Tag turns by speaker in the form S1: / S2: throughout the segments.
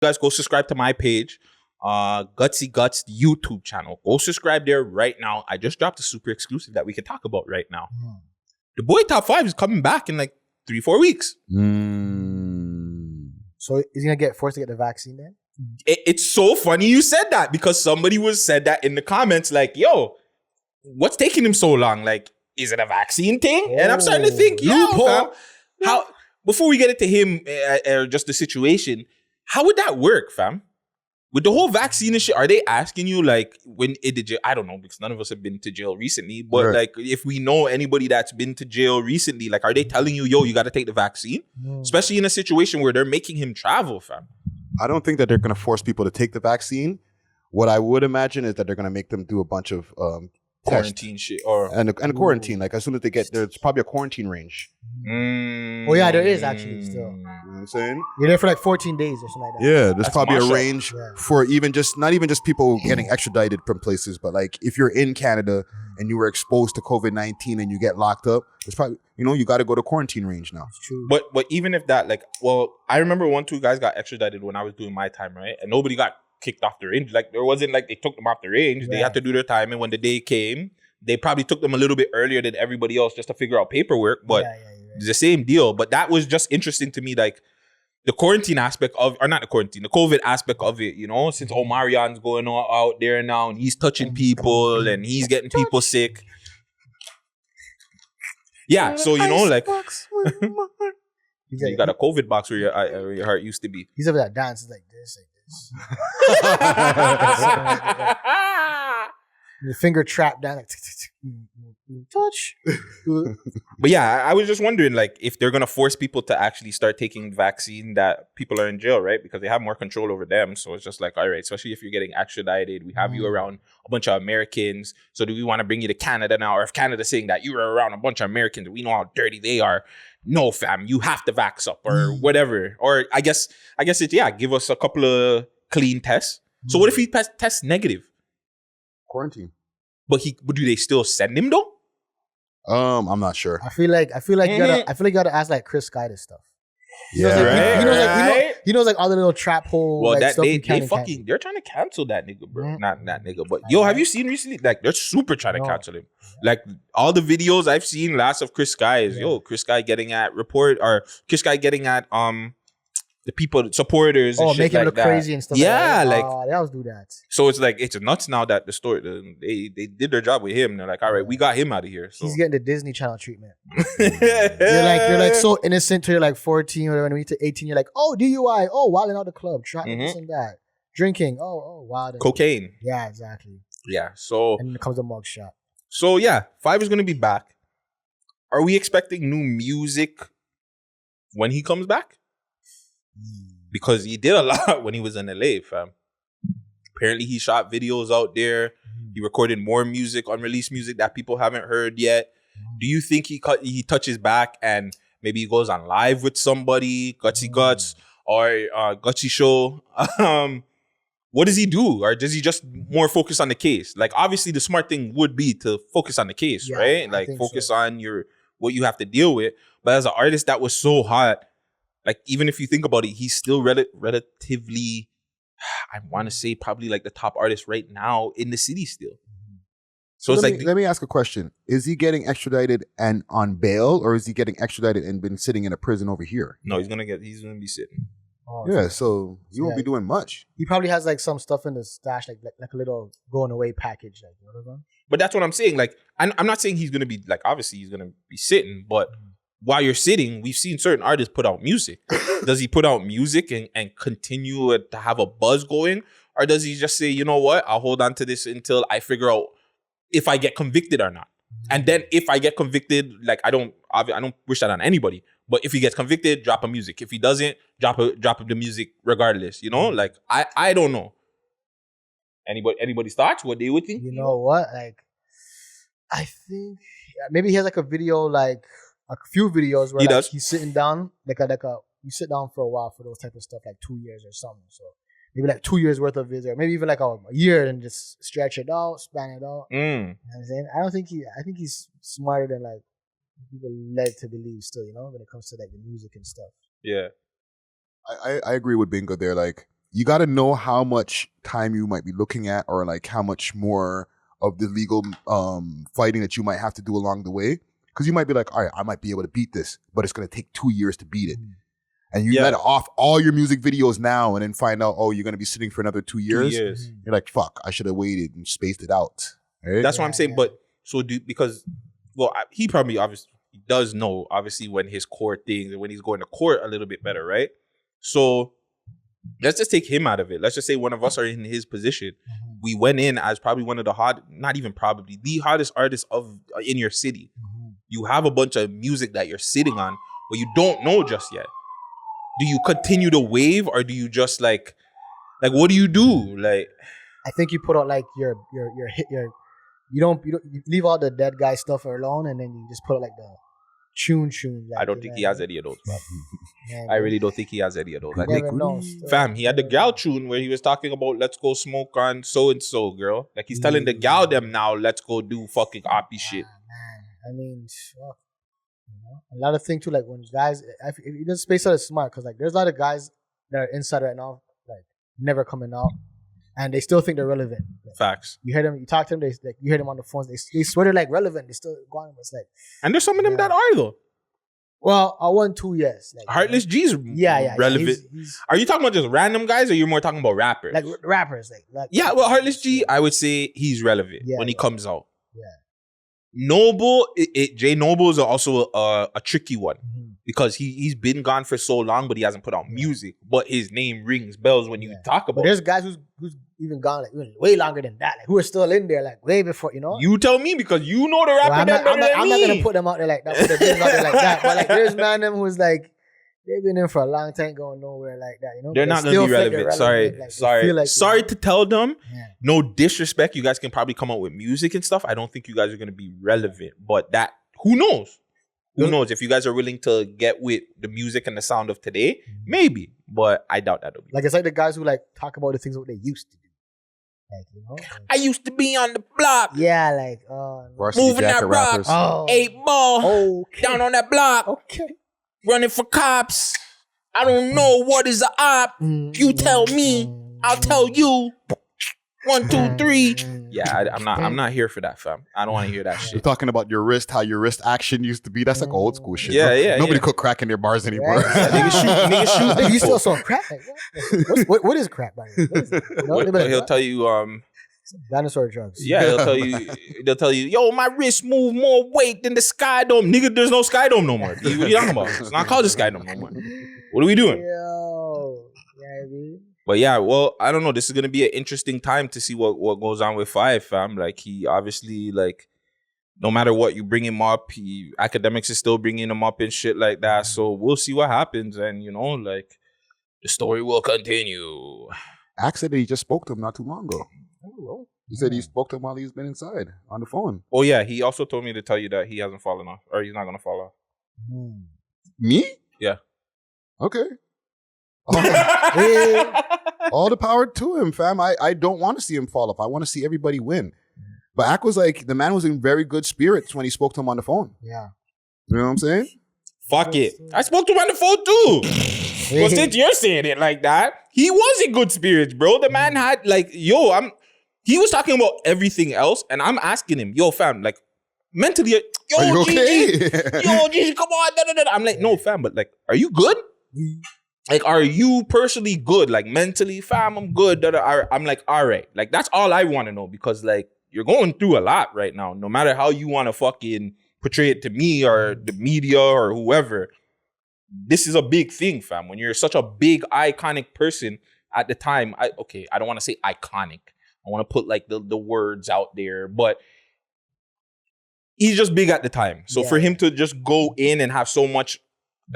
S1: Guys, go subscribe to my page, Guttzy Guttz YouTube channel. Go subscribe there right now. I just dropped a super exclusive that we can talk about right now. The boy Top 5 is coming back in like 3-4 weeks.
S2: So is he gonna get forced to get the vaccine then?
S1: It's so funny you said that, because somebody said that in the comments, like, yo, what's taking him so long? Like, is it a vaccine thing? And I'm starting to think, yo, how before we get into him or just the situation, how would that work, fam? With the whole vaccine and shit, are they asking you, like, when it did jail? I don't know, because none of us have been to jail recently. But like, if we know anybody that's been to jail recently, like, are they telling you, yo, you got to take the vaccine? Especially in a situation where they're making him travel, fam.
S3: I don't think that they're going to force people to take the vaccine. What I would imagine is that they're going to make them do a bunch of
S1: quarantine shit
S3: and quarantine. Like, as soon as they get there's probably a quarantine range.
S2: Oh yeah, there is actually still.
S3: You know what I'm saying?
S2: You're there for like 14 days or something like that.
S3: Yeah, there's probably a range for not even just people getting extradited from places, but like if you're in Canada and you were exposed to COVID-19 and you get locked up, it's probably, you got to go to quarantine range now.
S2: It's true.
S1: But even if that, like, well, I remember 1-2 guys got extradited when I was doing my time, right? And nobody got kicked off the range. Like, there wasn't like they took them off the range. They had to do their time, and when the day came, they probably took them a little bit earlier than everybody else just to figure out paperwork. But it's the same deal. But that was just interesting to me, like the quarantine aspect of, or not the quarantine, the COVID aspect of it, since Omarion's going out there now and he's touching people and he's getting people sick. Yeah, so like you got a COVID box where your heart used to be.
S2: He's over that dance like this. The finger trapped down, like touch.
S1: But yeah, I was just wondering, like, if they're gonna force people to actually start taking the vaccine that people are in jail, right? Because they have more control over them. So it's just like, all right, especially if you're getting extradited, we have you around a bunch of Americans. So do we want to bring you to Canada now? Or if Canada's saying that you were around a bunch of Americans, we know how dirty they are. No, fam, you have to vax up or whatever. Or I guess it's, give us a couple of clean tests. So what if he tests negative?
S3: Quarantine.
S1: But do they still send him though?
S3: I'm not sure.
S2: I feel like you gotta ask like Chris Sky this stuff. He knows like all the little trap hole.
S1: Well,
S2: like,
S1: that
S2: stuff
S1: they're trying to cancel that nigga, bro. Not that nigga, but yo, have you seen recently? Like, they're super trying to cancel him. Like, all the videos I've seen last of Chris Sky is Chris Sky getting at Chris Sky getting at the people, supporters, and shit
S2: making
S1: like
S2: it look
S1: that.
S2: crazy and stuff.
S1: Yeah,
S2: like they always do that.
S1: So it's like, it's nuts now that the story they did their job with him. They're like, all right, we got him out of here. So
S2: he's getting the Disney Channel treatment. you're like so innocent till you're like 14 or when you to 18, you're like, oh, DUI, oh, wilding out the club, trying this and that, drinking, oh, wild,
S1: cocaine.
S2: Yeah, exactly.
S1: Yeah, so
S2: and then comes a mug shot.
S1: So yeah, 5 is gonna be back. Are we expecting new music when he comes back? Because he did a lot when he was in LA, fam. Apparently he shot videos out there. He recorded more music, unreleased music that people haven't heard yet. Do you think he touches back and maybe he goes on live with somebody, Guttzy Guttz or Gutsy Show? What does he do? Or does he just more focus on the case? Like, obviously the smart thing would be to focus on the case, right? Like, focus on what you have to deal with. But as an artist that was so hot, like, even if you think about it, he's still relatively, I want to say probably like the top artist right now in the city still. So it's
S3: let me ask a question. Is he getting extradited and on bail, or is he getting extradited and been sitting in a prison over here?
S1: No, he's gonna be sitting.
S2: Oh,
S3: yeah, so he won't be doing much.
S2: He probably has like some stuff in the stash, like a little going away package, like, you know.
S1: But that's what I'm saying. Like, I'm not saying he's gonna be like, obviously he's gonna be sitting, but while you're sitting, we've seen certain artists put out music. Does he put out music and continue to have a buzz going? Or does he just say, you know what, I'll hold on to this until I figure out if I get convicted or not? And then if I get convicted, like, I don't wish that on anybody. But if he gets convicted, drop a music. If he doesn't, drop the music regardless. You know? Like, I don't know. Anybody's thoughts? What they would think?
S2: You know what? Like, I think maybe he has like a video, like a few videos where he's sitting down, you sit down for a while for those type of stuff, like 2 years or something. So maybe like 2 years worth of videos, or maybe even like a year, and just stretch it out, span it out. You know what I'm saying? I think he's smarter than like people led to believe still, you know, when it comes to like the music and stuff.
S1: Yeah.
S3: I agree with Bingo there. Like, you got to know how much time you might be looking at, or like how much more of the legal fighting that you might have to do along the way. Because you might be like, all right, I might be able to beat this, but it's going to take 2 years to beat it. And you let off all your music videos now and then find out, oh, you're going to be sitting for another 2 years.
S1: 2 years.
S3: You're like, fuck, I should have waited and spaced it out. Right?
S1: That's what I'm saying. But so because, well, he probably obviously does know, obviously, when his court things and when he's going to court a little bit better, right? So let's just take him out of it. Let's just say one of us are in his position. We went in as probably one of the not even probably, the hottest artists in your city. You have a bunch of music that you're sitting on, but you don't know just yet. Do you continue to wave, or do you just like what do you do? Like,
S2: I think you put out like your hit, you leave all the dead guy stuff alone, and then you just put out like the tune. Like,
S1: I don't think he has any of those.
S2: Man,
S1: I really don't think he has any of those.
S2: You never know.
S1: Fam, he had the gal tune where he was talking about let's go smoke on so and so, girl. Like he's telling the gal them now, let's go do fucking oppie shit.
S2: Man, I mean, fuck. A lot of things too, like when guys, if you just space out is smart, because like there's a lot of guys that are inside right now, like never coming out, and they still think they're relevant. Like,
S1: facts.
S2: You hear them, you talk to them, you hear them on the phones, they swear they're like relevant. They still going, it's like,
S1: and there's some of them that are though.
S2: Well, I won 2 years. Like,
S1: Heartless G's relevant. He's, are you talking about just random guys, or you're more talking about rappers?
S2: Like rappers, like
S1: yeah. Well, Heartless G, I would say he's relevant when he comes out.
S2: Yeah.
S1: Noble, J Noble is also a tricky one because he's been gone for so long, but he hasn't put out music. But his name rings bells when you talk about.
S2: But there's guys who's even gone like even way longer than that, like who are still in there like way before, you know.
S1: You tell me because you know the rapper.
S2: I'm not gonna put them out there like that. Put their business out there like that. But like there's man them who's like they've been in for a long time, going nowhere like that. You know,
S1: they're not gonna be relevant. Sorry to tell them. Yeah. No disrespect. You guys can probably come out with music and stuff. I don't think you guys are gonna be relevant. But that, who knows? Who knows? If you guys are willing to get with the music and the sound of today, maybe. But I doubt that'll be.
S2: Like it's like the guys who like talk about the things what they used to do. Like, you know,
S1: I used to be on the block.
S2: Yeah, like
S1: moving that rock, 8 ball, down on that block.
S2: Okay.
S1: Running for cops. I don't know what is a op. You tell me, I'll tell you. 1, 2, 3. Yeah, I'm not here for that, fam. I don't want to hear that shit.
S3: You're talking about your wrist, how your wrist action used to be. That's like old school shit.
S1: Yeah.
S3: Nobody could crack in their bars anymore.
S1: Niggas shoot.
S2: You still saw crack? Like, what is crack? By the way? You know,
S1: he'll tell you.
S2: Dinosaur drugs.
S1: Yeah, they'll tell you, yo, my wrist move more weight than the Sky Dome. Nigga, there's no Sky Dome no more. What are you talking about? It's not called the Sky Dome no more. What are we doing?
S2: Yo, yeah, dude.
S1: But yeah, well, I don't know. This is gonna be an interesting time to see what goes on with 5, fam. Like he obviously, like, no matter what, you bring him up, Akademiks is still bringing him up and shit like that. So we'll see what happens, and you know, like, the story will continue.
S3: Ax said that he just spoke to him not too long ago. Oh, he said he spoke to him while he's been inside on the phone.
S1: Oh yeah, he also told me to tell you that he hasn't fallen off, or he's not gonna fall off.
S3: Me?
S1: Yeah.
S3: Okay. All the power to him, fam. I don't want to see him fall off. I want to see everybody win. But Ak was like, the man was in very good spirits when he spoke to him on the phone.
S2: Yeah.
S3: You know what I'm saying?
S1: Fuck it. I spoke to him on the phone too. Well, since you're saying it like that, he was in good spirits, bro. The man had like, he was talking about everything else, and I'm asking him, yo, fam, like, mentally, yo,
S3: are you okay?
S1: Yo, Gigi, come on. I'm like, no, fam, but like, are you good? Like, are you personally good? Like, mentally, fam, I'm good. I'm like, all right. Like, that's all I want to know, because like, you're going through a lot right now. No matter how you want to fucking portray it to me or the media or whoever, this is a big thing, fam. When you're such a big, iconic person at the time, I don't want to say iconic. I want to put like the words out there, but he's just big at the time. So for him to just go in and have so much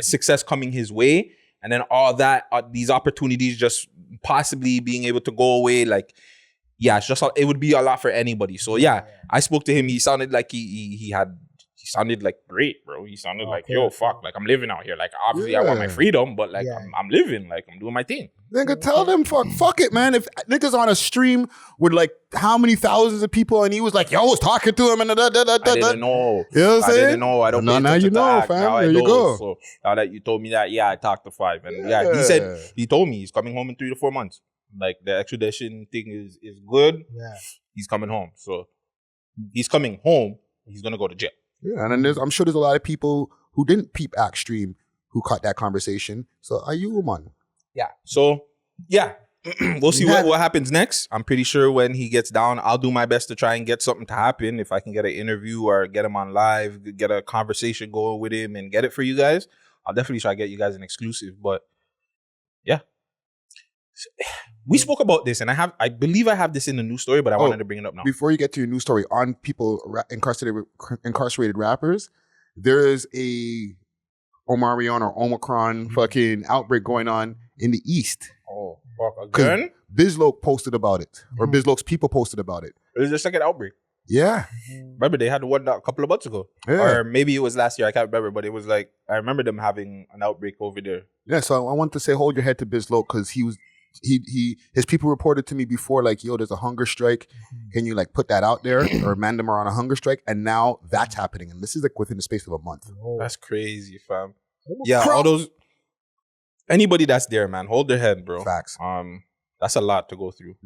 S1: success coming his way, and then all that, these opportunities just possibly being able to go away, like, yeah, it's just, it would be a lot for anybody. So yeah, I spoke to him. He sounded like he he sounded like great, bro. He sounded like, yo, fuck, like I'm living out here. Like obviously I want my freedom, but like I'm living, like I'm doing my thing.
S3: Nigga, tell them fuck it, man. If niggas on a stream with like how many thousands of people, and he was like, yo, I was talking to him, and
S1: I didn't know.
S3: You know what I'm saying?
S1: I didn't know. I don't.
S3: No, now you know, fam.
S1: Now
S3: there you go.
S1: So now that you told me that, I talked to 5, and he told me he's coming home in 3 to 4 months. Like the extradition thing is good.
S2: Yeah,
S1: he's coming home. So he's coming home. He's gonna go to jail.
S3: Yeah, and then I'm sure there's a lot of people who didn't peep Act Stream who caught that conversation. So are you man?
S1: Yeah. So we'll see what happens next. I'm pretty sure when he gets down, I'll do my best to try and get something to happen. If I can get an interview or get him on live, get a conversation going with him and get it for you guys, I'll definitely try to get you guys an exclusive. But yeah. We spoke about this, and I believe I have this in the news story, but I wanted to bring it up now.
S3: Before you get to your news story on people incarcerated rappers, there is a Omarion or Omicron fucking outbreak going on in the East.
S1: Oh, fuck, again?
S3: Bizz posted about it, or Bizz people posted about it.
S1: It was the second outbreak.
S3: Yeah.
S1: Remember, they had one a couple of months ago. Yeah. Or maybe it was last year, I can't remember, but it was like, I remember them having an outbreak over there. Yeah,
S3: so I want to say hold your head to Bizz because his people reported to me before, like, yo, there's a hunger strike. Can you like put that out there or man them are on a hunger strike? And now that's happening. And this is like within the space of a month.
S1: Oh. That's crazy, fam. Yeah, all those, anybody that's there, man, hold their head, bro.
S3: Facts.
S1: That's a lot to go through.